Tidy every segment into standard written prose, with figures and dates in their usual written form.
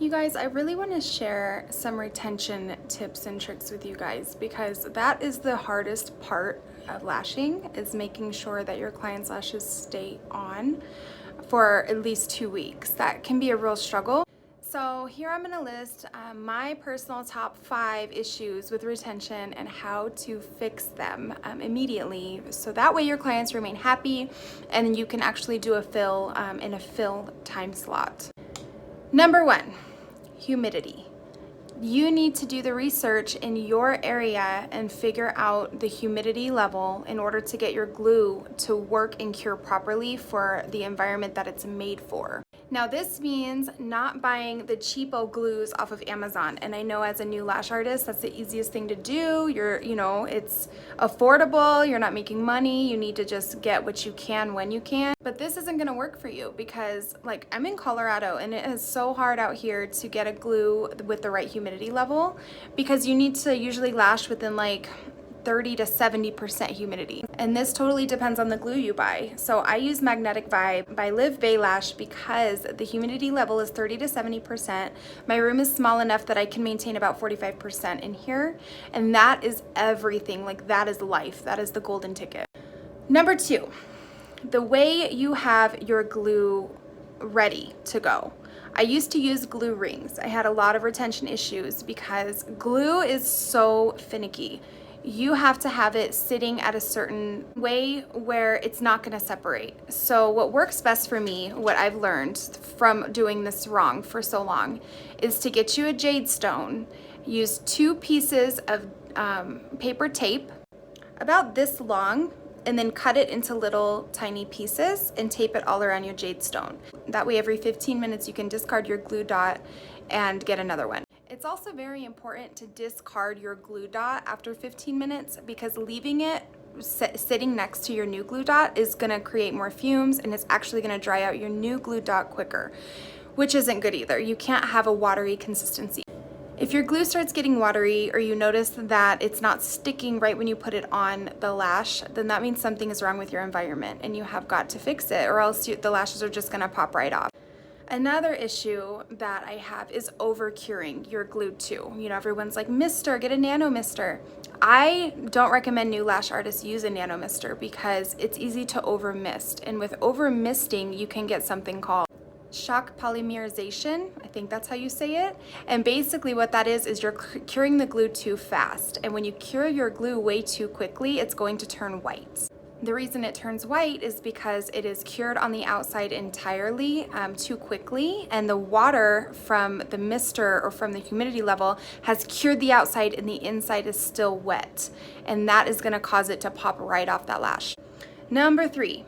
You guys, I really want to share some retention tips and tricks with you guys because that is the hardest part of lashing, is making sure that your client's lashes stay on for at least 2 weeks. That can be a real struggle. So here I'm going to list my personal top 5 issues with retention and how to fix them immediately, so that way your clients remain happy and you can actually do a fill in a fill time slot. Number 1, humidity. You need to do the research in your area and figure out the humidity level in order to get your glue to work and cure properly for the environment that it's made for. Now this means not buying the cheapo glues off of Amazon. And I know as a new lash artist, that's the easiest thing to do. It's affordable, you're not making money, you need to just get what you can when you can. But this isn't gonna work for you because I'm in Colorado and it is so hard out here to get a glue with the right humidity level because you need to usually lash within 30 to 70% humidity. And this totally depends on the glue you buy. So I use Magnetic Vibe by Live Bay Lash because the humidity level is 30 to 70%. My room is small enough that I can maintain about 45% in here. And that is everything. That is life. That is the golden ticket. Number 2, the way you have your glue ready to go. I used to use glue rings. I had a lot of retention issues because glue is so finicky. You have to have it sitting at a certain way where it's not going to separate. So what works best for me, what I've learned from doing this wrong for so long, is to get you a Jade Stone, use 2 pieces of paper tape about this long, and then cut it into little tiny pieces and tape it all around your Jade Stone. That way every 15 minutes you can discard your glue dot and get another one. It's also very important to discard your glue dot after 15 minutes because leaving it sitting next to your new glue dot is gonna create more fumes and it's actually gonna dry out your new glue dot quicker, which isn't good either. You can't have a watery consistency. If your glue starts getting watery or you notice that it's not sticking right when you put it on the lash, then that means something is wrong with your environment and you have got to fix it, or else the lashes are just gonna pop right off. Another issue that I have is over curing your glue too. Everyone's like, mister, get a nano mister. I don't recommend new lash artists use a nano mister because it's easy to over mist. And with over misting, you can get something called shock polymerization. I think that's how you say it. And basically what that is you're curing the glue too fast. And when you cure your glue way too quickly, it's going to turn white. The reason it turns white is because it is cured on the outside entirely too quickly, and the water from the mister or from the humidity level has cured the outside and the inside is still wet, and that is going to cause it to pop right off that lash. Number 3,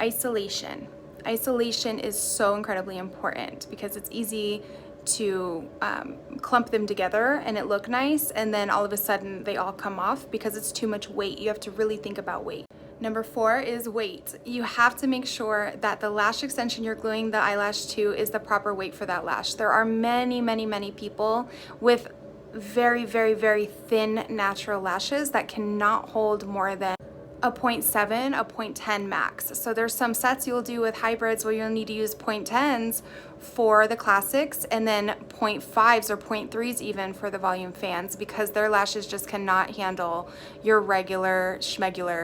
isolation. Isolation is so incredibly important because it's easy to clump them together and it look nice, and then all of a sudden they all come off because it's too much weight. You have to really think about weight. Number 4 is weight. You have to make sure that the lash extension you're gluing the eyelash to is the proper weight for that lash. There are many, many, many people with very, very, very thin natural lashes that cannot hold more than a 0.7, a 0.10 max. So there's some sets you'll do with hybrids where you'll need to use 0.10s for the classics and then 0.5s or 0.3s even for the volume fans because their lashes just cannot handle your regular schmegular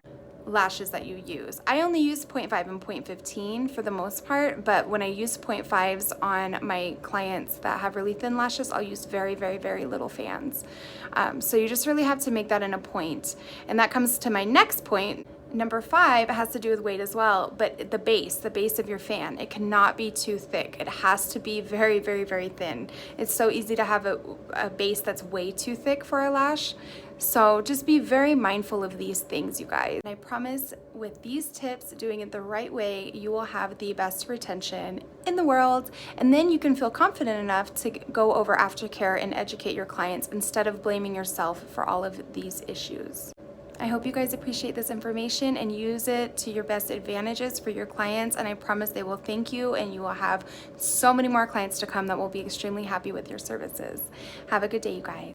lashes that you use. I only use 0.5 and 0.15 for the most part, but when I use 0.5s on my clients that have really thin lashes, I'll use very, very, very little fans. So you just really have to make that in a point. And that comes to my next point. Number 5 has to do with weight as well, but the base of your fan, it cannot be too thick. It has to be very, very, very thin. It's so easy to have a base that's way too thick for a lash. So just be very mindful of these things, you guys. And I promise with these tips, doing it the right way, you will have the best retention in the world. And then you can feel confident enough to go over aftercare and educate your clients instead of blaming yourself for all of these issues. I hope you guys appreciate this information and use it to your best advantages for your clients, and I promise they will thank you and you will have so many more clients to come that will be extremely happy with your services. Have a good day, you guys.